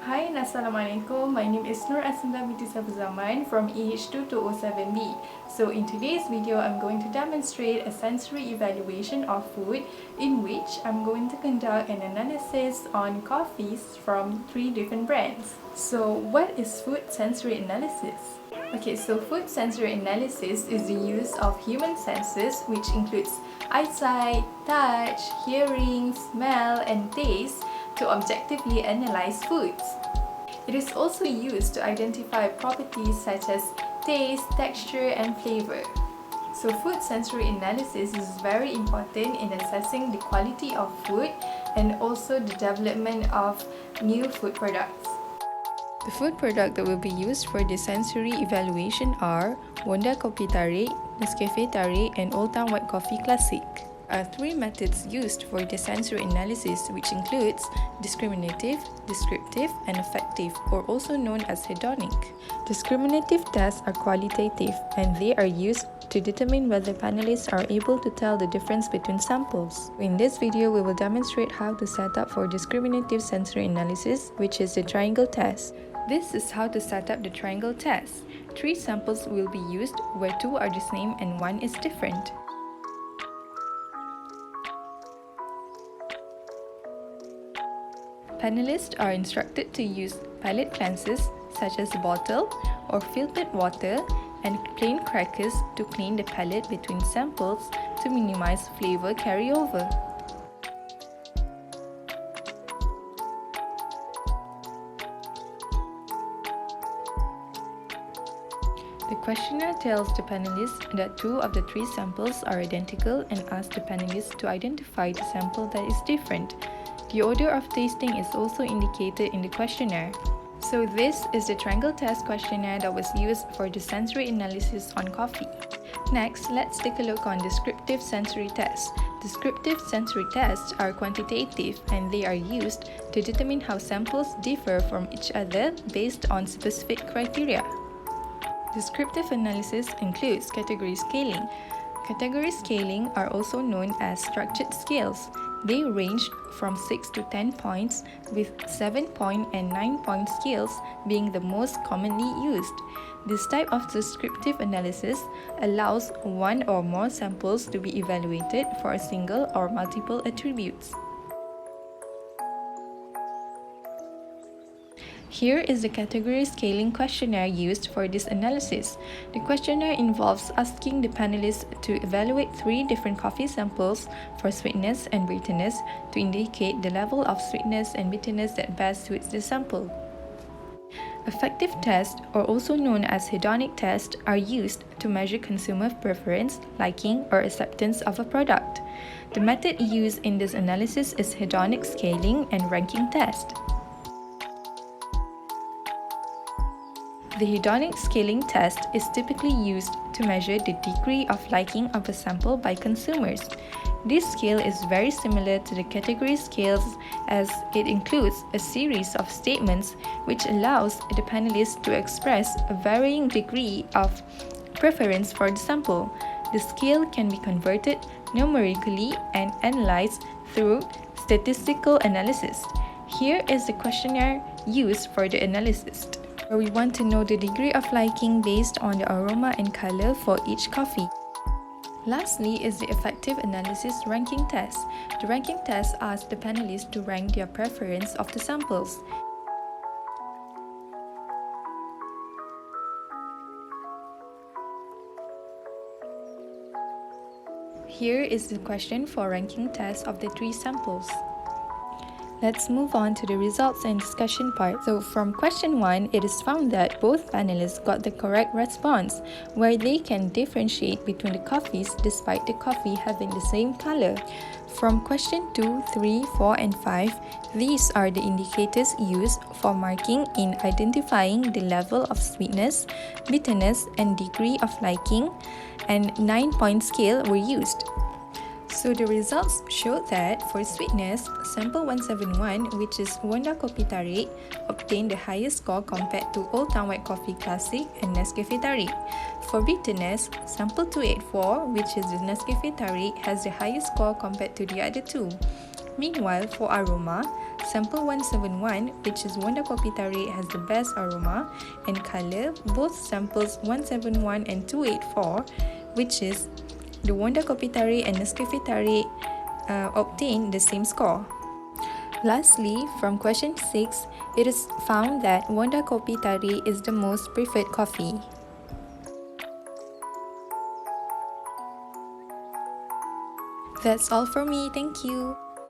Hi and Assalamualaikum. My name is Nur Asmda binti Safuzaman from EH2207B. So in today's video, I'm going to demonstrate a sensory evaluation of food in which I'm going to conduct an analysis on coffees from 3 different brands. So what is food sensory analysis? Okay, so food sensory analysis is the use of human senses, which includes eyesight, touch, hearing, smell, and taste to objectively analyze foods. It is also used to identify properties such as taste, texture, and flavor. So food sensory analysis is very important in assessing the quality of food and also the development of new food products. The food product that will be used for the sensory evaluation are Wonda Kopi Tarik, Nescafe Tarik, and Old Town White Coffee Classic. There are 3 methods used for the sensory analysis, which includes discriminative, descriptive, and affective, or also known as hedonic. Discriminative tests are qualitative, and they are used to determine whether panelists are able to tell the difference between samples. In this video, we will demonstrate how to set up for discriminative sensory analysis, which is the triangle test. This is how to set up the triangle test. 3 samples will be used, where 2 are the same and 1 is different. Panelists are instructed to use palate cleansers such as bottle or filtered water and plain crackers to clean the palate between samples to minimize flavor carryover. The questionnaire tells the panelists that 2 of the 3 samples are identical and asks the panelists to identify the sample that is different. The order of tasting is also indicated in the questionnaire. So this is the triangle test questionnaire that was used for the sensory analysis on coffee. Next, let's take a look on descriptive sensory tests. Descriptive sensory tests are quantitative and they are used to determine how samples differ from each other based on specific criteria. Descriptive analysis includes category scaling. Category scaling are also known as structured scales. They range from 6 to 10 points, with 7-point and 9-point scales being the most commonly used. This type of descriptive analysis allows 1 or more samples to be evaluated for a single or multiple attributes. Here is the category scaling questionnaire used for this analysis. The questionnaire involves asking the panelists to evaluate 3 different coffee samples for sweetness and bitterness to indicate the level of sweetness and bitterness that best suits the sample. Affective tests, or also known as hedonic tests, are used to measure consumer preference, liking, or acceptance of a product. The method used in this analysis is hedonic scaling and ranking test. The hedonic scaling test is typically used to measure the degree of liking of a sample by consumers. This scale is very similar to the category scales as it includes a series of statements which allows the panelists to express a varying degree of preference for the sample. The scale can be converted numerically and analyzed through statistical analysis. Here is the questionnaire used for the analysis, where we want to know the degree of liking based on the aroma and color for each coffee. Lastly is the affective analysis ranking test. The ranking test asks the panelists to rank their preference of the samples. Here is the question for ranking test of the 3 samples. Let's move on to the results and discussion part. So from question 1, it is found that both panelists got the correct response, where they can differentiate between the coffees despite the coffee having the same color. From question 2, 3, 4, and 5, these are the indicators used for marking in identifying the level of sweetness, bitterness, and degree of liking, and 9-point scale were used. So the results showed that for sweetness, sample 171, which is Wonda Kopi Tarik, obtained the highest score compared to Old Town White Coffee Classic and Nescafe Tarik. For bitterness, sample 284, which is the Nescafe Tarik, has the highest score compared to the other 2. Meanwhile, for aroma, sample 171, which is Wonder Kopi Tarik, has the best aroma, and color, both samples 171 and 284, which is the Wonder Kopi Tarik and Nescafe Tarik, obtained the same score. Lastly, from question 6, it is found that Wonder Kopi Tarik is the most preferred coffee. That's all for me. Thank you.